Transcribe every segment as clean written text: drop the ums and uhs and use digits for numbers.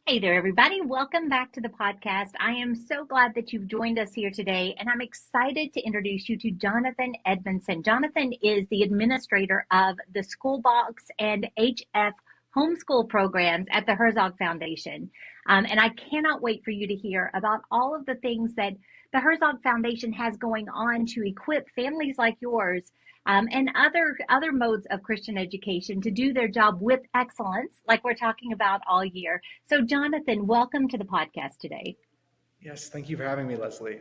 Hey there, everybody. Welcome back to the podcast. I am so glad that you've joined us here today, and I'm excited to introduce you to Jonathan Edmondson. Jonathan is the administrator of the School Box and HF homeschool programs at the Herzog Foundation. And I cannot wait for you to hear about all of the things that the Herzog Foundation has going on to equip families like yours and other modes of Christian education to do their job with excellence, like we're talking about all year. So, Jonathan, welcome to the podcast today. Yes, thank you for having me, Leslie.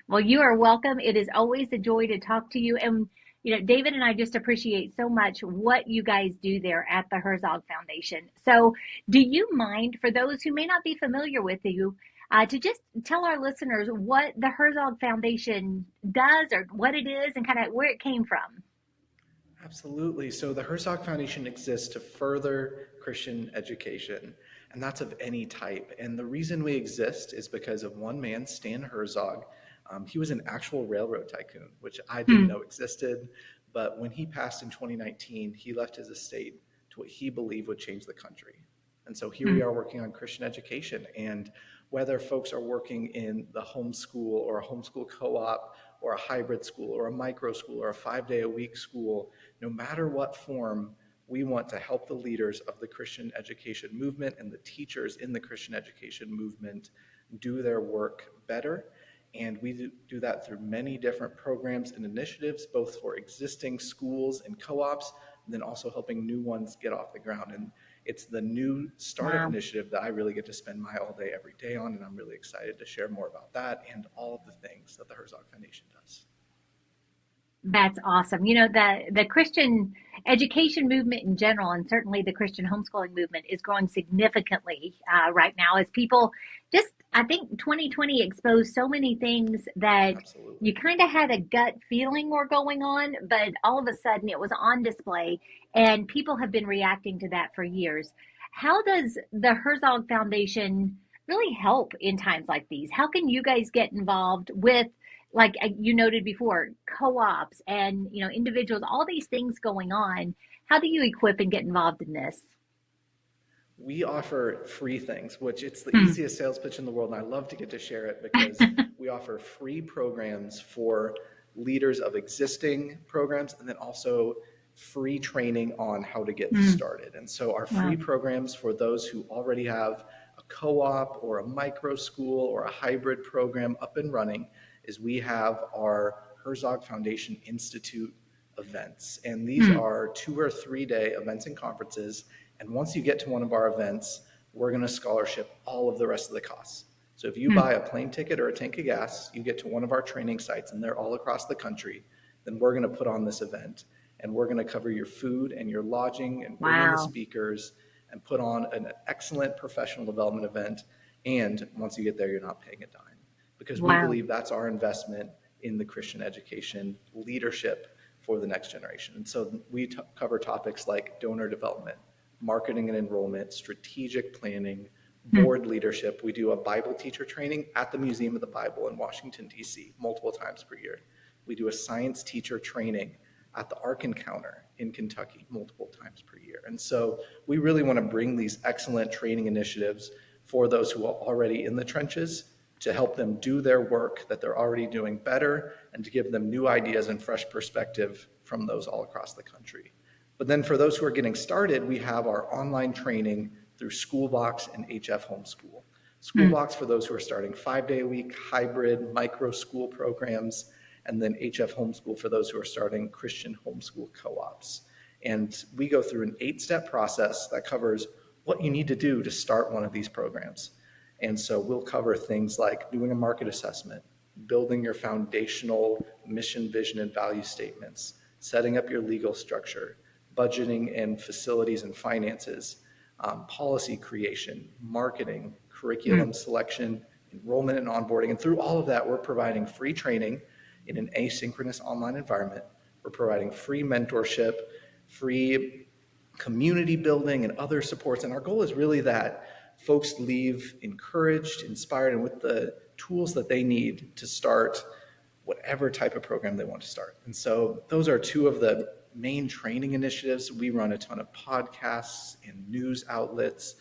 Well, you are welcome. It is always a joy to talk to you. And, David and I just appreciate so much what you guys do there at the Herzog Foundation. So, do you mind, for those who may not be familiar with you, to just tell our listeners what the Herzog Foundation does or what it is and kind of where it came from? Absolutely. So the Herzog Foundation exists to further Christian education, and that's of any type. And the reason we exist is because of one man, Stan Herzog. He was an actual railroad tycoon, which I didn't know existed. But when he passed in 2019, he left his estate to what he believed would change the country. And so here we are working on Christian education. And whether folks are working in the homeschool or a homeschool co-op or a hybrid school or a micro school or a 5-day-a-week school, no matter what form, we want to help the leaders of the Christian education movement and the teachers in the Christian education movement do their work better. And we do that through many different programs and initiatives, both for existing schools and co-ops, and then also helping new ones get off the ground. And it's the new startup Wow. initiative that I really get to spend my all day every day on, and I'm really excited to share more about that and all of the things that the Herzog Foundation does. That's awesome. The Christian education movement in general, and certainly the Christian homeschooling movement, is growing significantly right now as people just, I think 2020 exposed so many things that Absolutely. you kind of had a gut feeling were going on, but all of a sudden it was on display, and people have been reacting to that for years. How does the Herzog Foundation really help in times like these? How can you guys get involved with, like you noted before, co-ops and individuals, all these things going on? How do you equip and get involved in this? We offer free things, which it's the Hmm. easiest sales pitch in the world, and I love to get to share it because we offer free programs for leaders of existing programs and then also free training on how to get Hmm. started. And so our free Wow. programs for those who already have a co-op or a micro school or a hybrid program up and running is we have our Herzog Foundation Institute events. And these Hmm. are 2 or 3 day events and conferences. And once you get to one of our events, we're going to scholarship all of the rest of the costs. So if you Hmm. buy a plane ticket or a tank of gas, you get to one of our training sites, and they're all across the country, then we're going to put on this event. And we're going to cover your food and your lodging and bring in the Wow. speakers and put on an excellent professional development event. And once you get there, you're not paying a dime because we Wow. believe that's our investment in the Christian education leadership for the next generation. And so we cover topics like donor development, marketing and enrollment, strategic planning, Hmm. board leadership. We do a Bible teacher training at the Museum of the Bible in Washington, D.C., multiple times per year. We do a science teacher training at the Ark Encounter in Kentucky multiple times per year. And so we really want to bring these excellent training initiatives for those who are already in the trenches to help them do their work that they're already doing better and to give them new ideas and fresh perspective from those all across the country. But then for those who are getting started, we have our online training through Schoolbox and HF Homeschool. Hmm. Schoolbox for those who are starting 5-day-a-week hybrid micro school programs, and then HF Homeschool for those who are starting Christian homeschool co-ops. And we go through an 8-step process that covers what you need to do to start one of these programs. And so we'll cover things like doing a market assessment, building your foundational mission, vision, and value statements, setting up your legal structure, budgeting and facilities and finances, policy creation, marketing, Hmm. curriculum selection, enrollment and onboarding. And through all of that, we're providing free training in an asynchronous online environment. We're providing free mentorship, free community building, and other supports. And our goal is really that folks leave encouraged, inspired, and with the tools that they need to start whatever type of program they want to start. And so those are two of the main training initiatives. We run a ton of podcasts and news outlets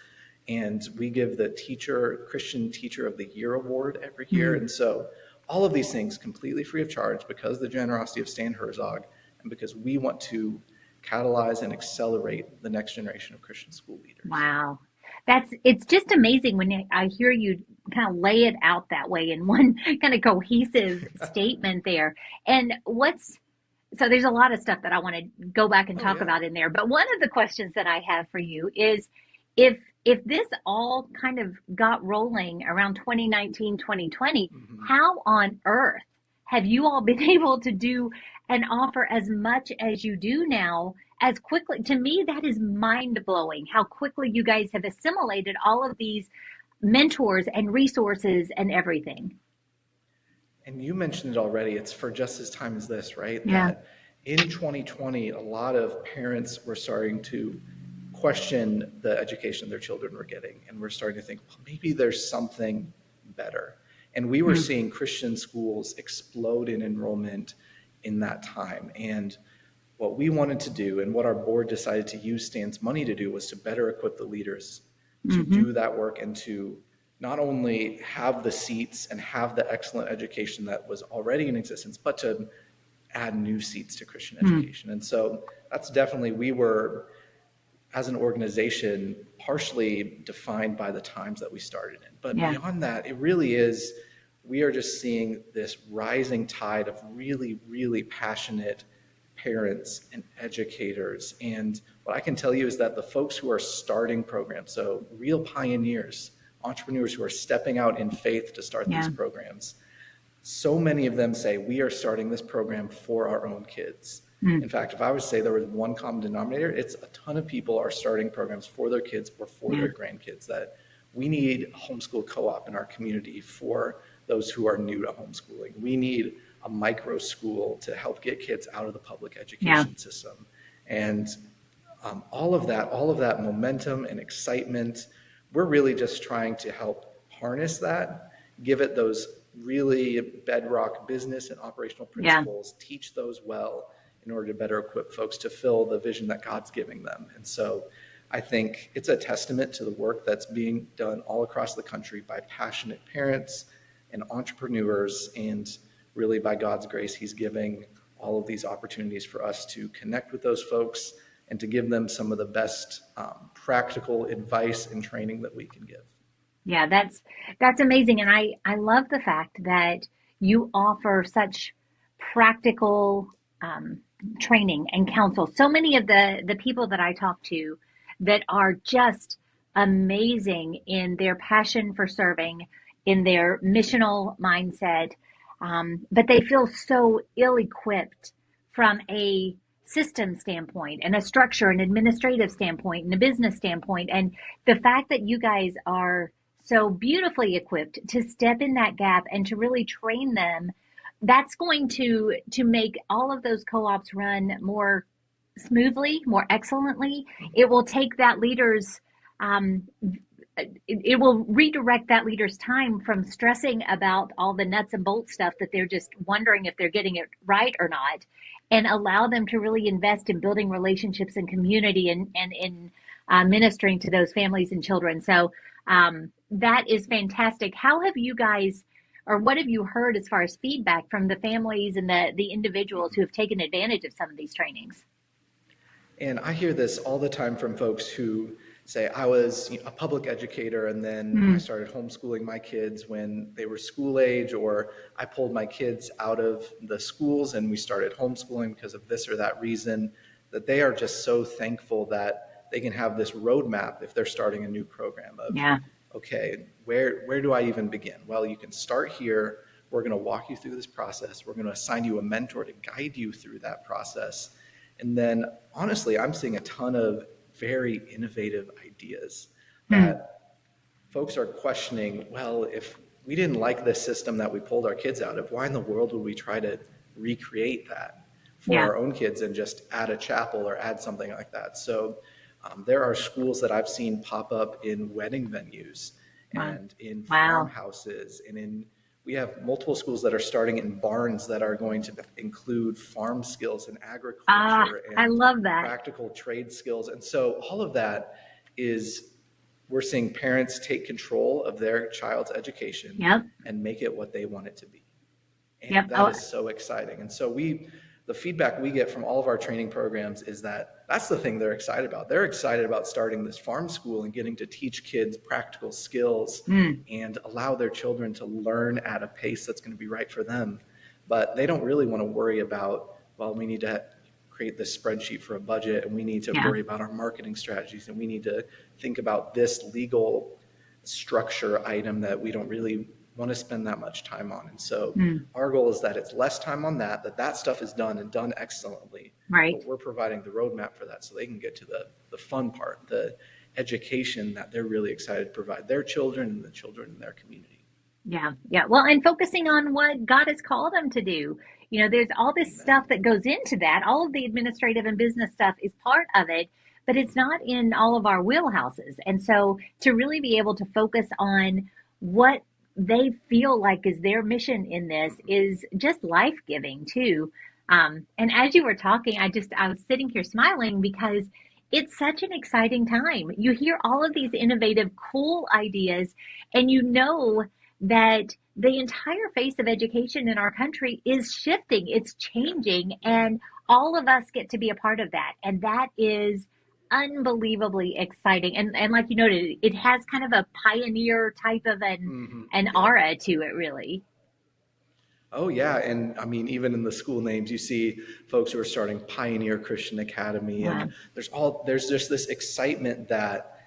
And we give the Christian Teacher of the Year award every year. And so all of these things completely free of charge because of the generosity of Stan Herzog and because we want to catalyze and accelerate the next generation of Christian school leaders. Wow. It's just amazing when I hear you kind of lay it out that way in one kind of cohesive statement there. And so there's a lot of stuff that I want to go back and talk about in there. But one of the questions that I have for you is if this all kind of got rolling around 2019, 2020, how on earth have you all been able to do and offer as much as you do now as quickly? To me, that is mind blowing how quickly you guys have assimilated all of these mentors and resources and everything. And you mentioned it already, it's for just as time as this, right? Yeah. That in 2020, a lot of parents were starting to question the education their children were getting. And we're starting to think, well, maybe there's something better. And we were seeing Christian schools explode in enrollment in that time. And what we wanted to do and what our board decided to use Stan's money to do was to better equip the leaders to do that work and to not only have the seats and have the excellent education that was already in existence, but to add new seats to Christian education. And so that's definitely, we were, as an organization, partially defined by the times that we started in. But beyond that, it really is, we are just seeing this rising tide of really, really passionate parents and educators. And what I can tell you is that the folks who are starting programs, so real pioneers, entrepreneurs who are stepping out in faith to start these programs, so many of them say, we are starting this program for our own kids. In fact, if I would say there was one common denominator, it's a ton of people are starting programs for their kids or for their grandkids, that we need a homeschool co-op in our community for those who are new to homeschooling. We need a micro school to help get kids out of the public education system. And all of that momentum and excitement, we're really just trying to help harness that, give it those really bedrock business and operational principles, teach those well in order to better equip folks to fill the vision that God's giving them. And so I think it's a testament to the work that's being done all across the country by passionate parents and entrepreneurs, and really by God's grace, he's giving all of these opportunities for us to connect with those folks and to give them some of the best practical advice and training that we can give. Yeah, that's amazing. And I love the fact that you offer such practical training and counsel. So many of the people that I talk to that are just amazing in their passion for serving, in their missional mindset, but they feel so ill-equipped from a system standpoint and a structure, an administrative standpoint and a business standpoint. And the fact that you guys are so beautifully equipped to step in that gap and to really train them, that's going to make all of those co-ops run more smoothly, more excellently. It will take that leader's it will redirect that leader's time from stressing about all the nuts and bolts stuff that they're just wondering if they're getting it right or not, and allow them to really invest in building relationships and community and in ministering to those families and children. So that is fantastic. How have you guys, or what have you heard as far as feedback from the families and the individuals who have taken advantage of some of these trainings? And I hear this all the time from folks who say, I was a public educator and then I started homeschooling my kids when they were school age, or I pulled my kids out of the schools and we started homeschooling because of this or that reason, that they are just so thankful that they can have this roadmap if they're starting a new program of, okay, where do I even begin? Well, you can start here. We're going to walk you through this process. We're going to assign you a mentor to guide you through that process. And then honestly, I'm seeing a ton of very innovative ideas that folks are questioning. Well, if we didn't like this system that we pulled our kids out of, why in the world would we try to recreate that for our own kids and just add a chapel or add something like that? So there are schools that I've seen pop up in wedding venues and in farmhouses, and we have multiple schools that are starting in barns that are going to include farm skills and agriculture and I love that. practical trade skills. And so all of that is we're seeing parents take control of their child's education Yep. and make it what they want it to be. Yep. And that Oh, is so exciting. And so the feedback we get from all of our training programs is that that's the thing they're excited about. They're excited about starting this farm school and getting to teach kids practical skills and allow their children to learn at a pace that's going to be right for them. But they don't really want to worry about, well, we need to create this spreadsheet for a budget, and we need to yeah. worry about our marketing strategies, and we need to think about this legal structure item that we don't really want to spend that much time on. And so our goal is that it's less time on that stuff is done and done excellently. Right. But we're providing the roadmap for that so they can get to the fun part, the education that they're really excited to provide their children and the children in their community. Yeah. Yeah. Well, and focusing on what God has called them to do. You know, there's all this stuff that goes into that. All of the administrative and business stuff is part of it, but it's not in all of our wheelhouses. And so to really be able to focus on what they feel like is their mission in this is just life-giving too. And as you were talking, I was sitting here smiling because it's such an exciting time. You hear all of these innovative, cool ideas, and you know that the entire face of education in our country is shifting, it's changing, and all of us get to be a part of that. And that is unbelievably exciting. And like you noted, it has kind of a pioneer type of an aura to it, really. Oh yeah, and I mean, even in the school names, you see folks who are starting Pioneer Christian Academy, Yeah. and there's just this excitement that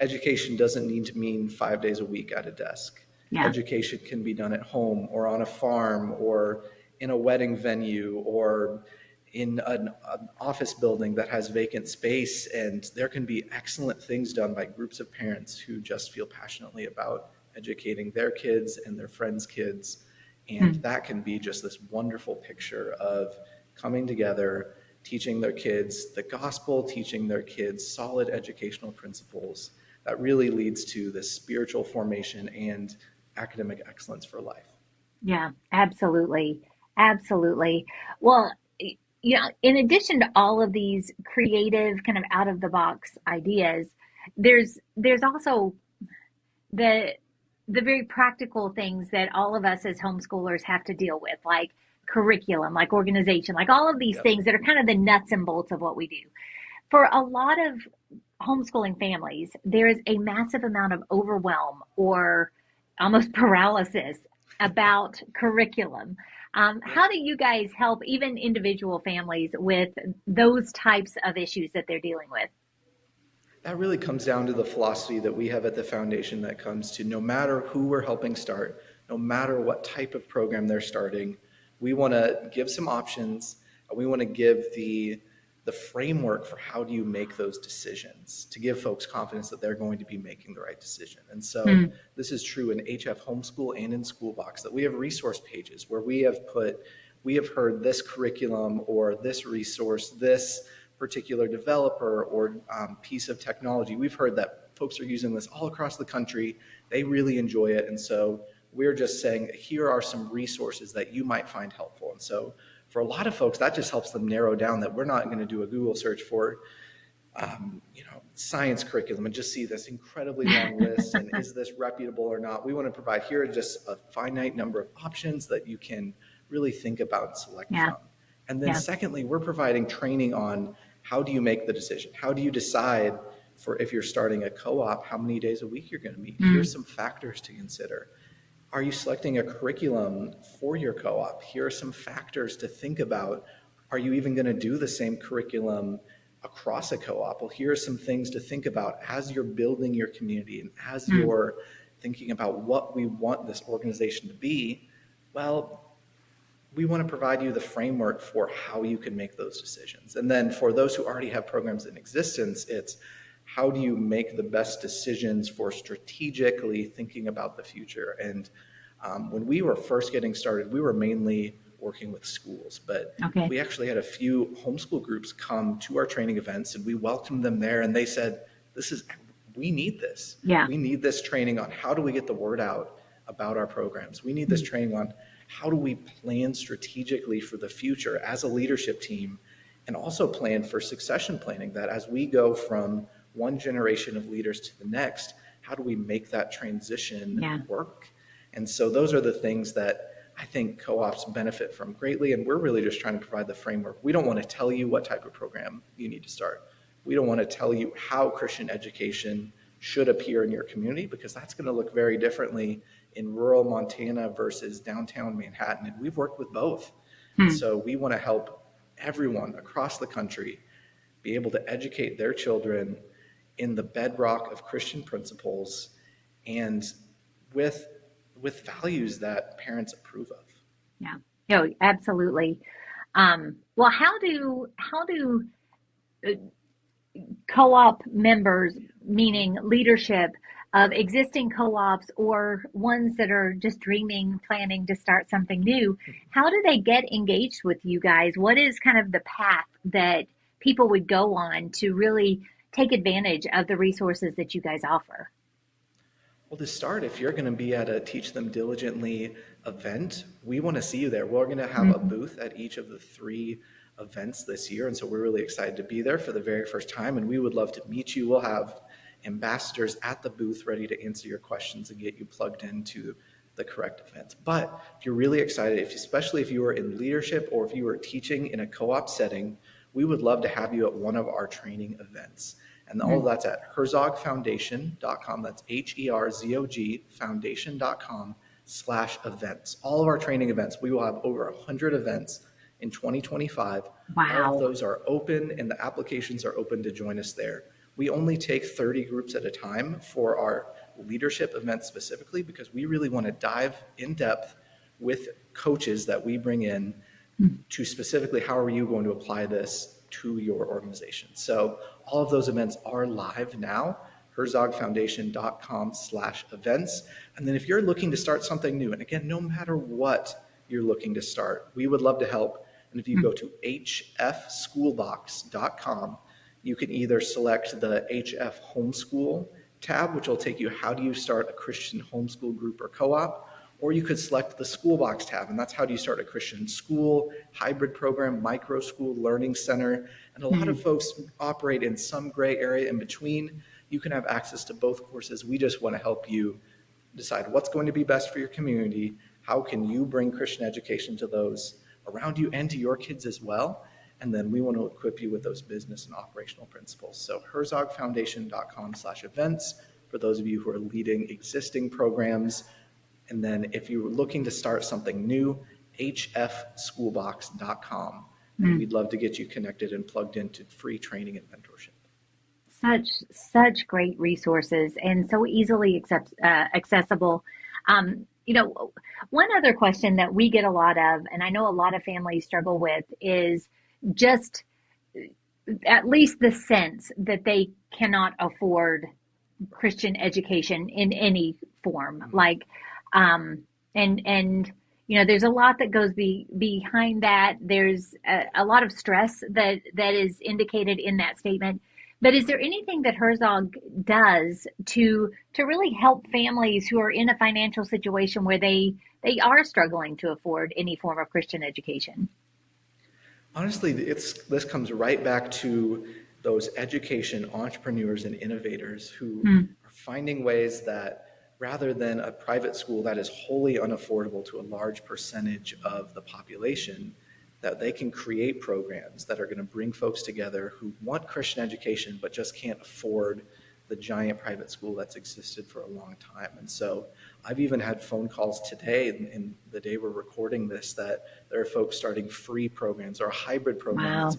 education doesn't need to mean 5 days a week at a desk. Yeah. Education can be done at home or on a farm or in a wedding venue or in an office building that has vacant space, and there can be excellent things done by groups of parents who just feel passionately about educating their kids and their friends' kids. And that can be just this wonderful picture of coming together, teaching their kids the gospel, teaching their kids solid educational principles that really leads to this spiritual formation and academic excellence for life. Yeah, absolutely. Absolutely. Well, you know, in addition to all of these creative kind of out of the box ideas, there's also the the very practical things that all of us as homeschoolers have to deal with, like curriculum, like organization, like all of these Yep. things that are kind of the nuts and bolts of what we do. For a lot of homeschooling families, there is a massive amount of overwhelm or almost paralysis about curriculum. How do you guys help even individual families with those types of issues that they're dealing with? That really comes down to the philosophy that we have at the foundation that comes to no matter who we're helping start, no matter what type of program they're starting, we want to give some options. We want to give the framework for how do you make those decisions to give folks confidence that they're going to be making the right decision. And so this is true in HF Homeschool and in Schoolbox, that we have resource pages where we have heard this curriculum or this resource, this particular developer or piece of technology. We've heard that folks are using this all across the country. They really enjoy it. And so we're just saying, here are some resources that you might find helpful. And so for a lot of folks, that just helps them narrow down that we're not going to do a Google search for, science curriculum and just see this incredibly long list. And is this reputable or not? We want to provide here just a finite number of options that you can really think about and select from. And then secondly, we're providing training on how do you make the decision? How do you decide for if you're starting a co-op, how many days a week you're going to meet? Here's some factors to consider. Are you selecting a curriculum for your co-op? Here are some factors to think about. Are you even going to do the same curriculum across a co-op? Well, here are some things to think about as you're building your community and as you're thinking about what we want this organization to be. Well, we want to provide you the framework for how you can make those decisions. And then for those who already have programs in existence, it's how do you make the best decisions for strategically thinking about the future? And when we were first getting started, we were mainly working with schools, but we actually had a few homeschool groups come to our training events and we welcomed them there and they said, we need this. Yeah. We need this training on how do we get the word out about our programs. We need this training on how do we plan strategically for the future as a leadership team, and also plan for succession planning, that as we go from one generation of leaders to the next, how do we make that transition Yeah. work? And so those are the things that I think co-ops benefit from greatly, and we're really just trying to provide the framework. We don't want to tell you what type of program you need to start. We don't want to tell you how Christian education should appear in your community, because that's going to look very differently in rural Montana versus downtown Manhattan, and we've worked with both. And so we want to help everyone across the country be able to educate their children in the bedrock of Christian principles and with values that parents approve of. Yeah. No, absolutely. Well, how do co-op members, meaning leadership of existing co-ops or ones that are just dreaming, planning to start something new, how do they get engaged with you guys? What is kind of the path that people would go on to really take advantage of the resources that you guys offer? Well, to start, if you're going to be at a Teach Them Diligently event, we want to see you there. We're going to have a booth at each of the 3 events this year, and so we're really excited to be there for the very first time, and we would love to meet you. We'll have ambassadors at the booth ready to answer your questions and get you plugged into the correct events. But if you're really excited, especially if you are in leadership or if you are teaching in a co-op setting, we would love to have you at one of our training events. And all of that's at herzogfoundation.com. That's HERZOG foundation.com/events. All of our training events, we will have over 100 events in 2025. Wow. All of those are open, and the applications are open to join us there. We only take 30 groups at a time for our leadership events specifically, because we really want to dive in depth with coaches that we bring in to specifically how are you going to apply this to your organization. So all of those events are live now, herzogfoundation.com/events. And then if you're looking to start something new, and again, no matter what you're looking to start, we would love to help. And if you go to hfschoolbox.com, you can either select the HF Homeschool tab, which will take you how do you start a Christian homeschool group or co-op, or you could select the Schoolbox tab, and that's how do you start a Christian school, hybrid program, micro school, learning center. And a lot of folks operate in some gray area in between. You can have access to both courses. We just want to help you decide what's going to be best for your community. How can you bring Christian education to those around you and to your kids as well? And then we want to equip you with those business and operational principles. So herzogfoundation.com/events for those of you who are leading existing programs. And then if you're looking to start something new, hfschoolbox.com. And we'd love to get you connected and plugged into free training and mentorship. Such great resources, and so easily accessible. One other question that we get a lot of, and I know a lot of families struggle with, is just at least the sense that they cannot afford Christian education in any form. Like, there's a lot that goes behind that. There's a lot of stress that is indicated in that statement. But is there anything that Herzog does to really help families who are in a financial situation where they are struggling to afford any form of Christian education? Honestly, this comes right back to those education entrepreneurs and innovators who are finding ways that rather than a private school that is wholly unaffordable to a large percentage of the population, that they can create programs that are going to bring folks together who want Christian education but just can't afford the giant private school that's existed for a long time. And so I've even had phone calls today, in the day we're recording this, that there are folks starting free programs or a hybrid program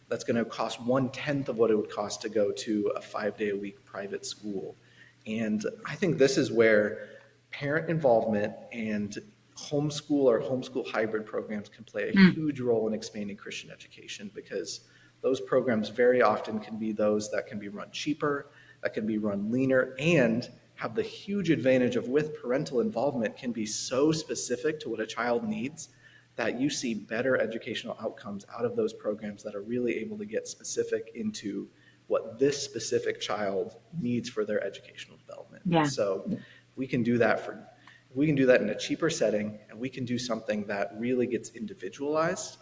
that's going to cost 1/10 of what it would cost to go to a 5-day-a-week private school. And I think this is where parent involvement and homeschool or homeschool hybrid programs can play a huge role in expanding Christian education, because those programs very often can be those that can be run cheaper, that can be run leaner, and have the huge advantage of, with parental involvement, can be so specific to what a child needs that you see better educational outcomes out of those programs that are really able to get specific into what this specific child needs for their educational development. Yeah. So we can do that in a cheaper setting, and we can do something that really gets individualized.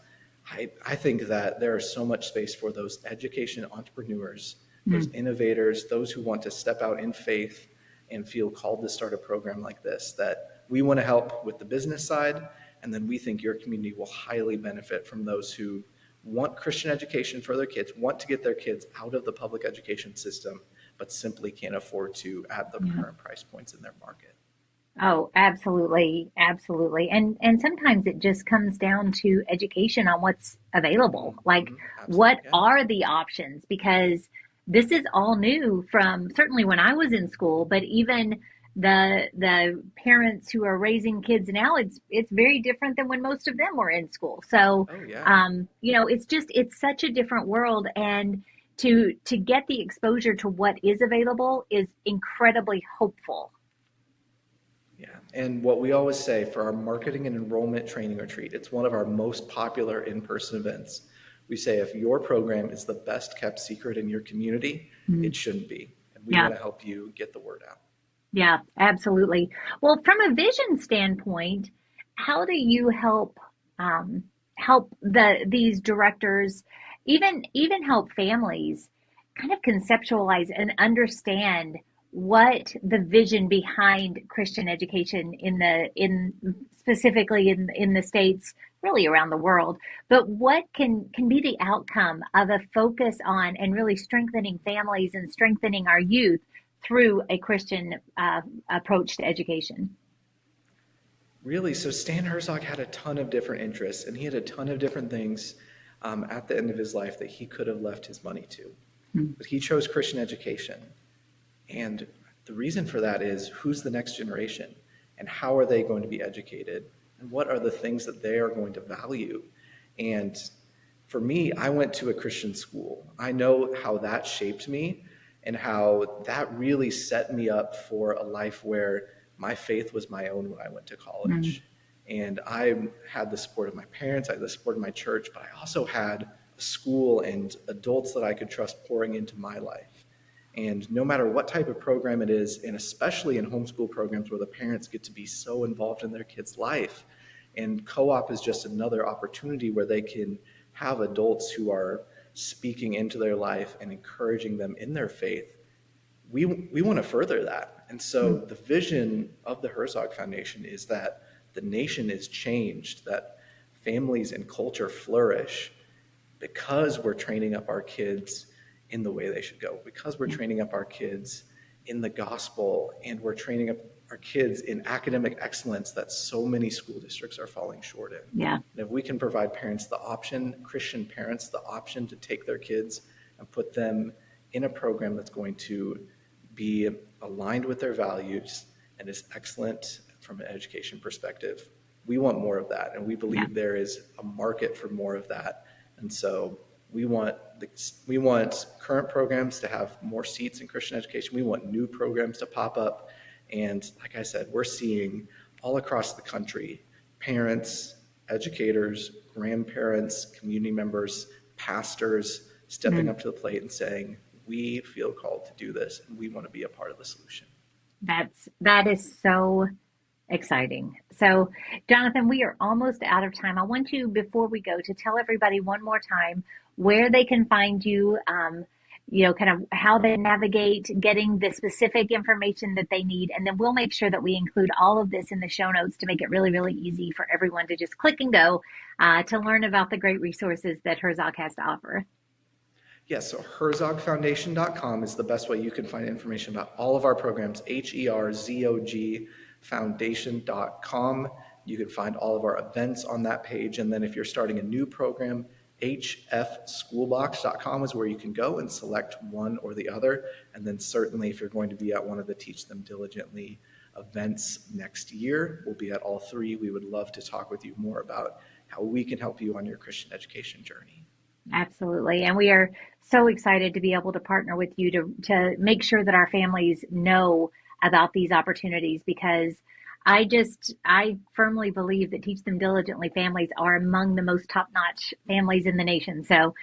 I think that there is so much space for those education entrepreneurs those Mm. innovators, those who want to step out in faith and feel called to start a program like this, that we want to help with the business side. And then we think your community will highly benefit from those who want Christian education for their kids, want to get their kids out of the public education system, but simply can't afford to at the Yeah. current price points in their market. Oh, absolutely, absolutely. And sometimes it just comes down to education on what's available. Like, Mm-hmm. Absolutely. what Yeah. are the options? Because this is all new from certainly when I was in school, but even the parents who are raising kids now, it's very different than when most of them were in school. So, Oh, yeah. it's such a different world, and to get the exposure to what is available is incredibly hopeful. Yeah. And what we always say for our marketing and enrollment training retreat, it's one of our most popular in-person events. We say if your program is the best kept secret in your community, Mm. it shouldn't be. And we Yeah. want to help you get the word out. Yeah, absolutely. Well, from a vision standpoint, how do you um, help these directors, even help families, kind of conceptualize and understand what the vision behind Christian education in specifically in the States, really around the world, but what can be the outcome of a focus on and really strengthening families and strengthening our youth through a Christian approach to education. Really, so Stan Herzog had a ton of different interests, and he had a ton of different things at the end of his life that he could have left his money to. Mm. But he chose Christian education. And the reason for that is who's the next generation, and how are they going to be educated, and what are the things that they are going to value. And for me, I went to a Christian school. I know how that shaped me and how that really set me up for a life where my faith was my own when I went to Mm. college. And I had the support of my parents, I had the support of my church, but I also had a school and adults that I could trust pouring into my life. And no matter what type of program it is, and especially in homeschool programs where the parents get to be so involved in their kids' life, and co-op is just another opportunity where they can have adults who are speaking into their life and encouraging them in their faith. We want to further that. And so Mm. the vision of the Herzog Foundation is that the nation is changed, that families and culture flourish because we're training up our kids in the way they should go, because we're Yeah. training up our kids in the gospel, and we're training up our kids in academic excellence that so many school districts are falling short in. Yeah. And if we can provide parents the option, Christian parents, the option to take their kids and put them in a program that's going to be aligned with their values and is excellent from an education perspective, we want more of that. And we Yeah. believe there is a market for more of that. And so we want current programs to have more seats in Christian education. We want new programs to pop up. And like I said, we're seeing all across the country parents, educators, grandparents, community members, pastors stepping Mm. up to the plate and saying, we feel called to do this and we want to be a part of the solution. That is so exciting. So, Jonathan, we are almost out of time. I want you, before we go, to tell everybody one more time where they can find you, kind of how they navigate getting the specific information that they need. And then we'll make sure that we include all of this in the show notes to make it really, really easy for everyone to just click and go to learn about the great resources that Herzog has to offer. Yes, so herzogfoundation.com is the best way you can find information about all of our programs, Herzog foundation.com. You can find all of our events on that page. And then if you're starting a new program, hfschoolbox.com is where you can go and select one or the other. And then certainly if you're going to be at one of the Teach Them Diligently events next year, we'll be at all three. We would love to talk with you more about how we can help you on your Christian education journey. Absolutely. And we are so excited to be able to partner with you to make sure that our families know about these opportunities, because I firmly believe that Teach Them Diligently families are among the most top-notch families in the nation. So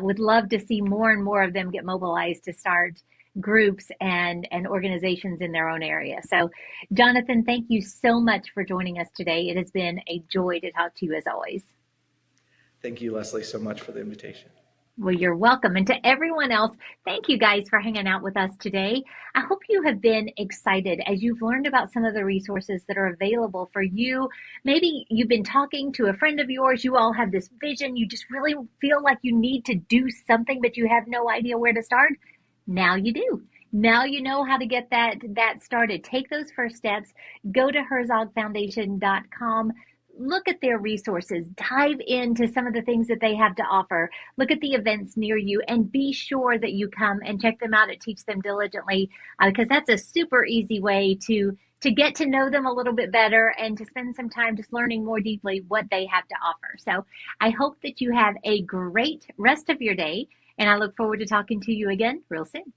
would love to see more and more of them get mobilized to start groups and organizations in their own area. So Jonathan, thank you so much for joining us today. It has been a joy to talk to you as always. Thank you, Leslie, so much for the invitation. Well, you're welcome. And to everyone else, thank you guys for hanging out with us today. I hope you have been excited as you've learned about some of the resources that are available for you. Maybe you've been talking to a friend of yours. You all have this vision. You just really feel like you need to do something, but you have no idea where to start. Now you do. Now you know how to get that started. Take those first steps. Go to herzogfoundation.com. Look at their resources, dive into some of the things that they have to offer, look at the events near you, and be sure that you come and check them out at Teach Them Diligently, because that's a super easy way to get to know them a little bit better and to spend some time just learning more deeply what they have to offer. So I hope that you have a great rest of your day, and I look forward to talking to you again real soon.